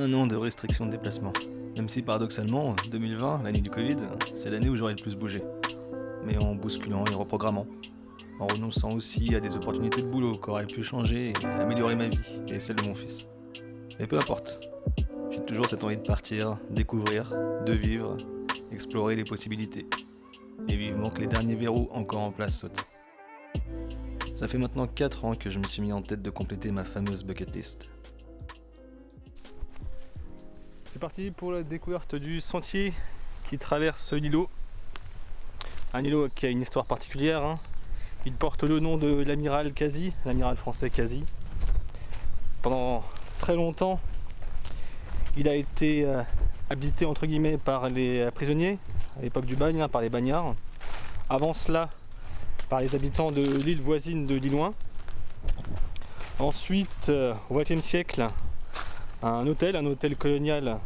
Un an de restriction de déplacement. Même si paradoxalement, 2020, l'année du Covid, c'est l'année où j'aurais le plus bougé. Mais en bousculant et reprogrammant. En renonçant aussi à des opportunités de boulot qui auraient pu changer et améliorer ma vie et celle de mon fils. Mais peu importe. J'ai toujours cette envie de partir, découvrir, de vivre, explorer les possibilités. Et vivement que les derniers verrous encore en place sautent. Ça fait maintenant 4 ans que je me suis mis en tête de compléter ma fameuse bucket list. C'est parti pour la découverte du sentier qui traverse l'îlot. Un îlot qui a une histoire particulière. Il porte le nom de l'amiral Cazy, l'amiral français Cazy. Pendant très longtemps, il a été habité entre guillemets par les prisonniers, à l'époque du bagne, par les bagnards. Avant cela, par les habitants de l'île voisine de Lilouin. Ensuite, au XXe siècle, un hôtel colonial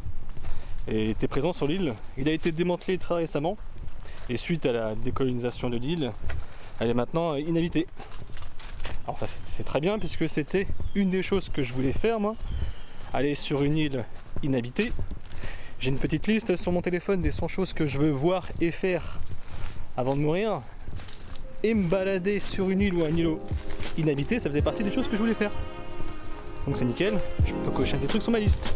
était présent sur l'île. Il a été démantelé très récemment et suite à la décolonisation de l'île, elle est maintenant inhabitée. Alors ça c'est très bien puisque c'était une des choses que je voulais faire moi, aller sur une île inhabitée. J'ai une petite liste sur mon téléphone des 100 choses que je veux voir et faire avant de mourir. Et me balader sur une île ou un îlot inhabité, ça faisait partie des choses que je voulais faire. Donc c'est nickel, je peux cocher des trucs sur ma liste.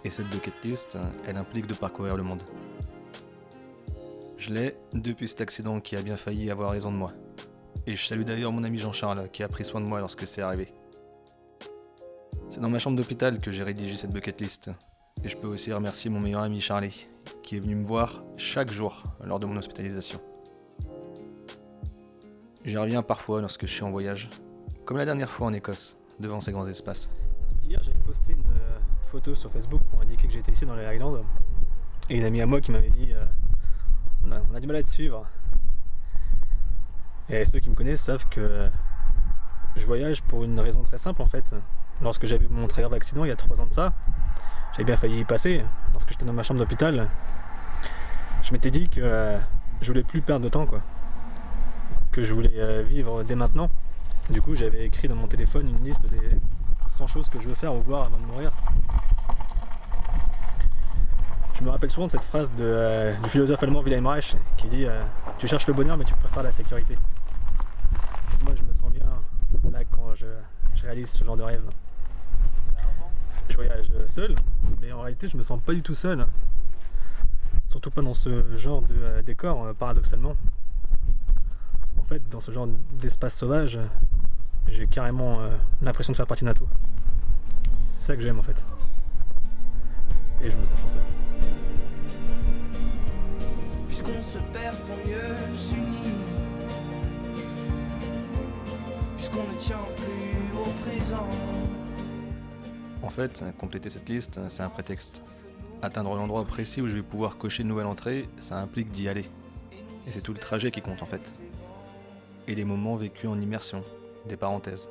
Et cette bucket list, elle implique de parcourir le monde. Je l'ai depuis cet accident qui a bien failli avoir raison de moi. Et je salue d'ailleurs mon ami Jean-Charles qui a pris soin de moi lorsque c'est arrivé. C'est dans ma chambre d'hôpital que j'ai rédigé cette bucket list. Et je peux aussi remercier mon meilleur ami Charlie, qui est venu me voir chaque jour lors de mon hospitalisation. J'y reviens parfois lorsque je suis en voyage, comme la dernière fois en Écosse, devant ces grands espaces. Hier j'avais posté une photo sur Facebook pour indiquer que j'étais ici dans les Highlands. Et une amie à moi qui m'avait dit on a du mal à te suivre. Et ceux qui me connaissent savent que je voyage pour une raison très simple en fait. Lorsque j'ai vu mon très grave accident il y a 3 ans de ça, j'avais bien failli y passer. Lorsque j'étais dans ma chambre d'hôpital, je m'étais dit que je voulais plus perdre de temps quoi. Que je voulais vivre dès maintenant. Du coup j'avais écrit dans mon téléphone une liste des 100 choses que je veux faire ou voir avant de mourir. Je me rappelle souvent de cette phrase du philosophe allemand Wilhelm Reich qui dit tu cherches le bonheur mais tu préfères la sécurité. Moi je me sens bien là quand je réalise ce genre de rêve. Je voyage seul, mais en réalité je me sens pas du tout seul. Surtout pas dans ce genre de décor, paradoxalement. En fait, dans ce genre d'espace sauvage, j'ai carrément l'impression de faire partie d'un tout. C'est ça que j'aime en fait. Et je me sens chanceux. Puisqu'on se perd pour mieux s'unir, puisqu'on ne tient plus au présent. En fait, compléter cette liste, c'est un prétexte. Atteindre l'endroit précis où je vais pouvoir cocher une nouvelle entrée, ça implique d'y aller. Et c'est tout le trajet qui compte en fait. Et les moments vécus en immersion, des parenthèses.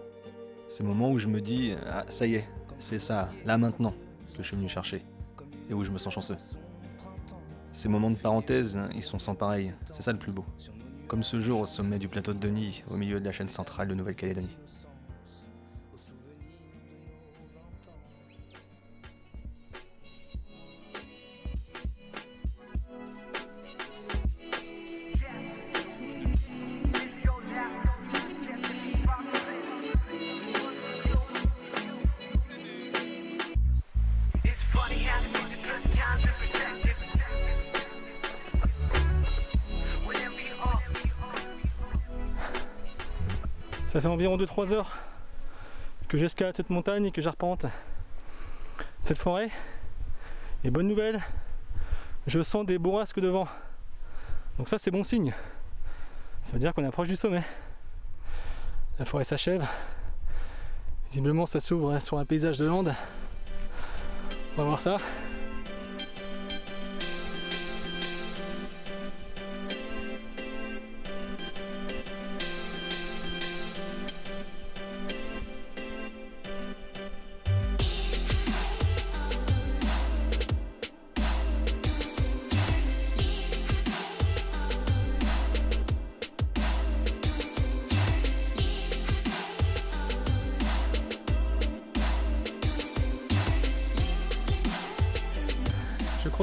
Ces moments où je me dis, ah ça y est, c'est ça, là maintenant, que je suis venu chercher. Et où je me sens chanceux. Ces moments de parenthèse, ils sont sans pareil, c'est ça le plus beau. Comme ce jour au sommet du plateau de Denis, au milieu de la chaîne centrale de Nouvelle-Calédonie. Ça fait environ 2-3 heures que j'escalade cette montagne et que j'arpente cette forêt. Et bonne nouvelle, je sens des bourrasques de vent. Donc ça c'est bon signe. Ça veut dire qu'on est proche du sommet. La forêt s'achève. Visiblement ça s'ouvre sur un paysage de lande. On va voir ça.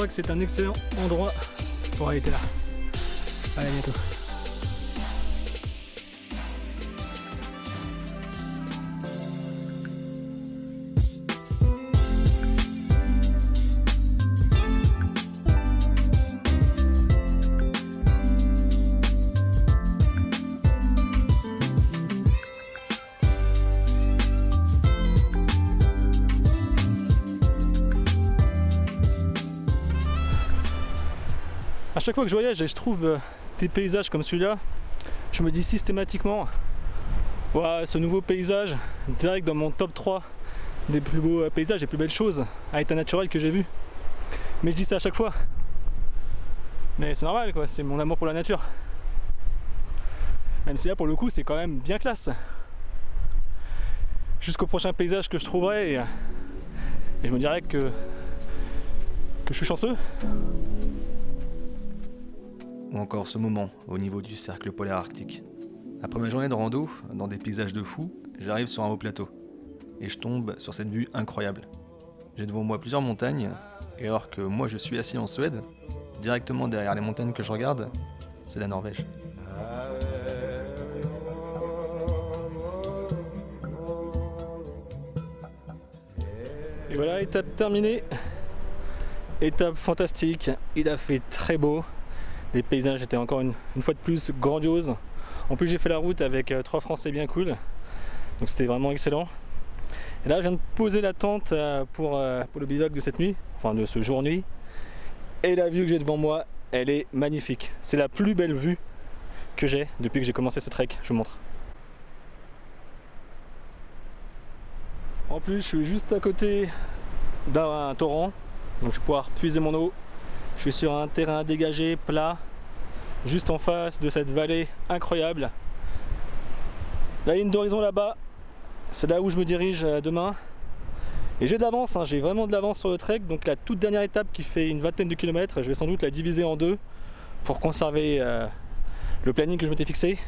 crois que c'est un excellent endroit pour arrêter là. Allez, à bientôt. À chaque fois que je voyage et je trouve des paysages comme celui-là, je me dis systématiquement, ouah, ce nouveau paysage, direct dans mon top 3 des plus beaux paysages, des plus belles choses à état naturel que j'ai vu. Mais je dis ça à chaque fois. Mais c'est normal quoi, c'est mon amour pour la nature. Même si là pour le coup c'est quand même bien classe. Jusqu'au prochain paysage que je trouverai et je me dirais que je suis chanceux. Ou encore ce moment au niveau du cercle polaire arctique. Après ma journée de rando, dans des paysages de fou, j'arrive sur un haut plateau. Et je tombe sur cette vue incroyable. J'ai devant moi plusieurs montagnes, et alors que moi je suis assis en Suède, directement derrière les montagnes que je regarde, c'est la Norvège. Et voilà, étape terminée. Étape fantastique, il a fait très beau. Les paysages étaient encore une fois de plus grandioses. En plus j'ai fait la route avec 3 Français bien cool. Donc c'était vraiment excellent. Et là je viens de poser la tente pour le bivouac de cette nuit, enfin de ce jour-nuit. Et la vue que j'ai devant moi, elle est magnifique. C'est la plus belle vue que j'ai depuis que j'ai commencé ce trek, je vous montre. En plus je suis juste à côté d'un torrent, donc je vais pouvoir puiser mon eau. Je suis sur un terrain dégagé, plat, juste en face de cette vallée incroyable. La ligne d'horizon là-bas, c'est là où je me dirige demain. Et j'ai de l'avance, hein, j'ai vraiment de l'avance sur le trek. Donc la toute dernière étape qui fait une vingtaine de kilomètres, je vais sans doute la diviser en 2 pour conserver le planning que je m'étais fixé.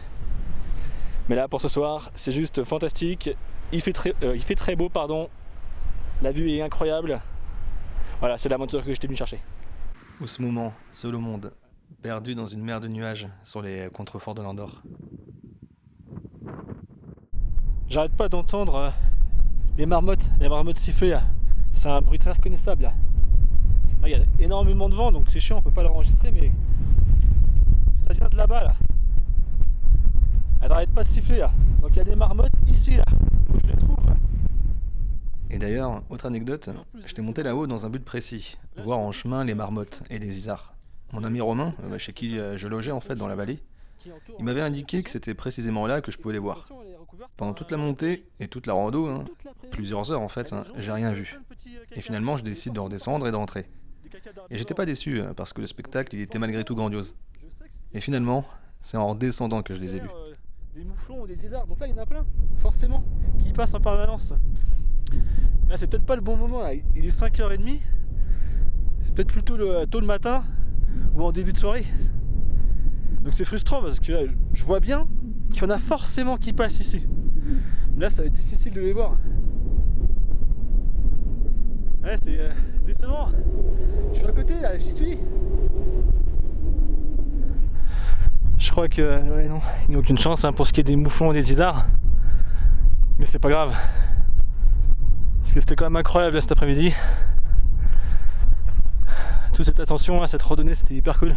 Mais là pour ce soir, c'est juste fantastique. Il fait très beau, pardon. La vue est incroyable. Voilà, c'est l'aventure que j'étais venu chercher. Ou ce moment, seul au monde, perdu dans une mer de nuages sur les contreforts de l'Andorre. J'arrête pas d'entendre les marmottes siffler là. C'est un bruit très reconnaissable là. Il y a énormément de vent donc c'est chiant, on peut pas l'enregistrer mais ça vient de là-bas là. Elle n'arrête pas de siffler là. Donc il y a des marmottes ici là. Faut que je les trouve. Et d'ailleurs, autre anecdote, j'étais monté là-haut dans un but précis, voir en chemin les marmottes et les isards. Mon ami Romain, chez qui je logeais en fait dans la vallée, il m'avait indiqué que c'était précisément là que je pouvais les voir. Pendant toute la montée et toute la rando, plusieurs heures en fait, j'ai rien vu. Et finalement, je décide de redescendre et de rentrer. Et j'étais pas déçu parce que le spectacle il était malgré tout grandiose. Et finalement, c'est en redescendant que je les ai vus. Des mouflons ou des isards, donc là il y en a plein, forcément, qui passent en permanence. Là c'est peut-être pas le bon moment, là. Il est 5h30, c'est peut-être plutôt tôt le matin ou en début de soirée. Donc c'est frustrant parce que là, je vois bien qu'il y en a forcément qui passent ici. Là ça va être difficile de les voir. Ouais c'est décevant. Je suis à côté là, j'y suis. Je crois que ouais, non, il n'y a aucune chance pour ce qui est des mouflons et des isards. Mais c'est pas grave. Parce que c'était quand même incroyable cet après-midi. Toute cette attention à cette randonnée, c'était hyper cool.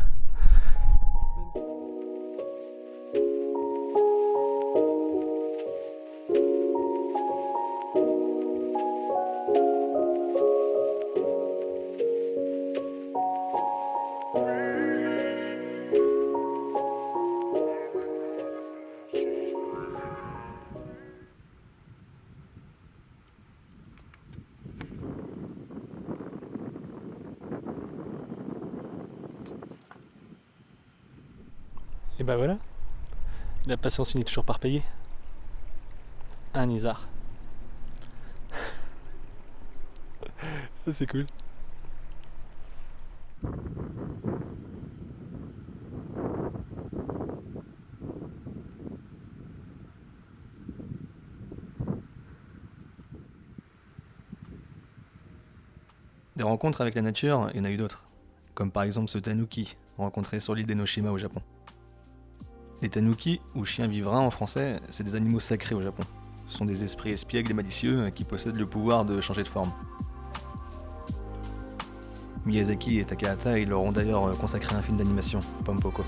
Et bah voilà, la patience finit toujours par payer. Un isard. Ça c'est cool. Des rencontres avec la nature, il y en a eu d'autres. comme par exemple ce tanuki, rencontré sur l'île d'Enoshima au Japon. Les tanuki, ou chiens vivrains en français, c'est des animaux sacrés au Japon. Ce sont des esprits espiègles et malicieux qui possèdent le pouvoir de changer de forme. Miyazaki et Takahata, ils leur ont d'ailleurs consacré un film d'animation, Pompoko.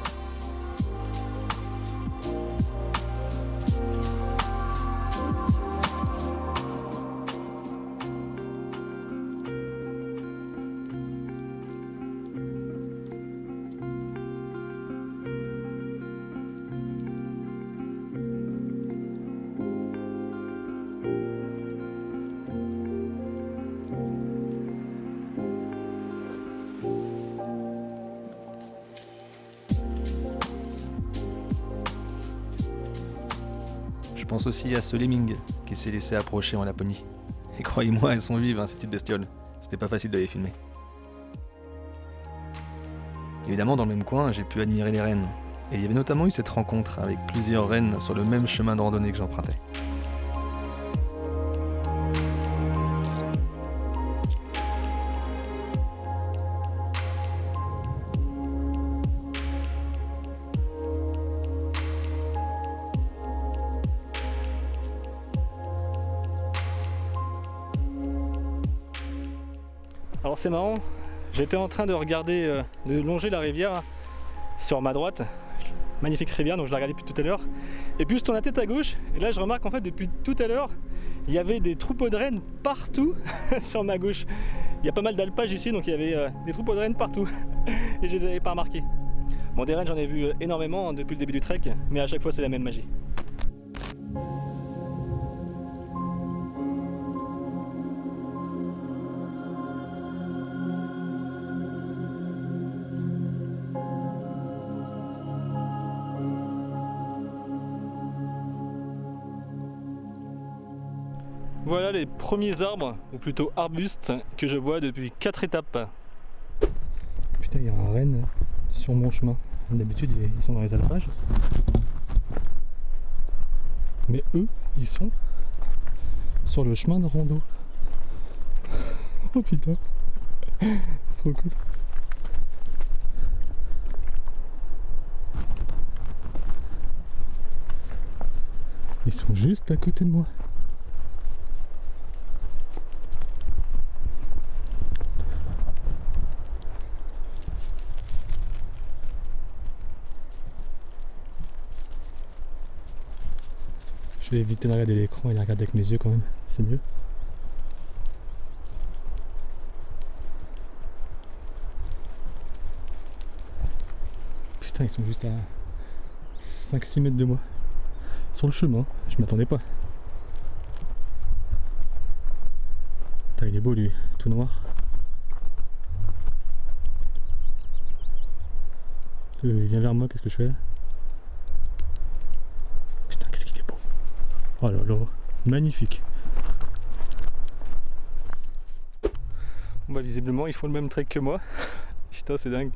Je pense aussi à ce lemming qui s'est laissé approcher en Laponie. Et croyez-moi, elles sont vives, ces petites bestioles. C'était pas facile de les filmer. Évidemment, dans le même coin, j'ai pu admirer les rennes. Et il y avait notamment eu cette rencontre avec plusieurs rennes sur le même chemin de randonnée que j'empruntais. Alors c'est marrant, j'étais en train de regarder, de longer la rivière sur ma droite, magnifique rivière, donc je la regardais depuis tout à l'heure, et puis je tourne la tête à gauche, et là je remarque en fait depuis tout à l'heure, il y avait des troupeaux de rennes partout sur ma gauche. Il y a pas mal d'alpages ici, donc il y avait des troupeaux de rennes partout, et je les avais pas remarqués. Bon, des rennes j'en ai vu énormément depuis le début du trek, mais à chaque fois c'est la même magie. Voilà les premiers arbres, ou plutôt arbustes, que je vois depuis 4 étapes. Putain, il y a un renne sur mon chemin. D'habitude, ils sont dans les alpages. Mais eux, ils sont sur le chemin de rando. Oh putain, c'est trop cool. Ils sont juste à côté de moi. Je vais éviter de regarder l'écran et de regarder avec mes yeux quand même, c'est mieux. Putain, ils sont juste à 5-6 mètres de moi. Sur le chemin, je m'attendais pas. Putain, il est beau lui, tout noir. Il vient vers moi, qu'est-ce que je fais là? Putain, qu'est-ce qu'il est beau. Oh là là, magnifique. Bon bah visiblement ils font le même trek que moi. Putain c'est dingue.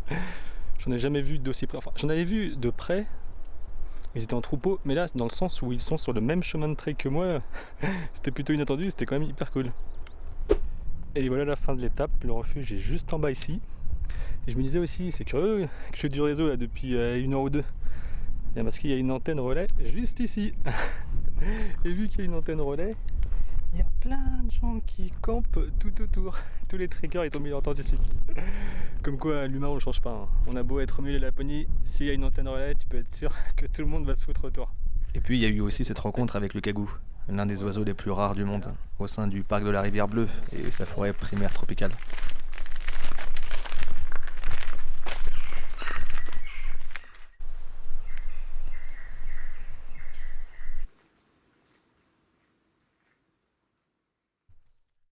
J'en ai jamais vu d'aussi près. Enfin j'en avais vu de près. Ils étaient en troupeau, mais là dans le sens où ils sont sur le même chemin de trek que moi, c'était plutôt inattendu, c'était quand même hyper cool. Et voilà la fin de l'étape, le refuge est juste en bas ici. Et je me disais aussi, c'est curieux que je fais du réseau là depuis 1 heure ou 2. Bien parce qu'il y a une antenne relais juste ici. Et vu qu'il y a une antenne relais, il y a plein de gens qui campent tout autour. Tous les trekkers ils ont mis leur tente ici. Comme quoi l'humain on le change pas. On a beau être mieux la Laponie, s'il y a une antenne relais, tu peux être sûr que tout le monde va se foutre autour. Et puis il y a eu aussi cette rencontre avec le kagou, l'un des oiseaux les plus rares du monde, au sein du parc de la Rivière Bleue et sa forêt primaire tropicale.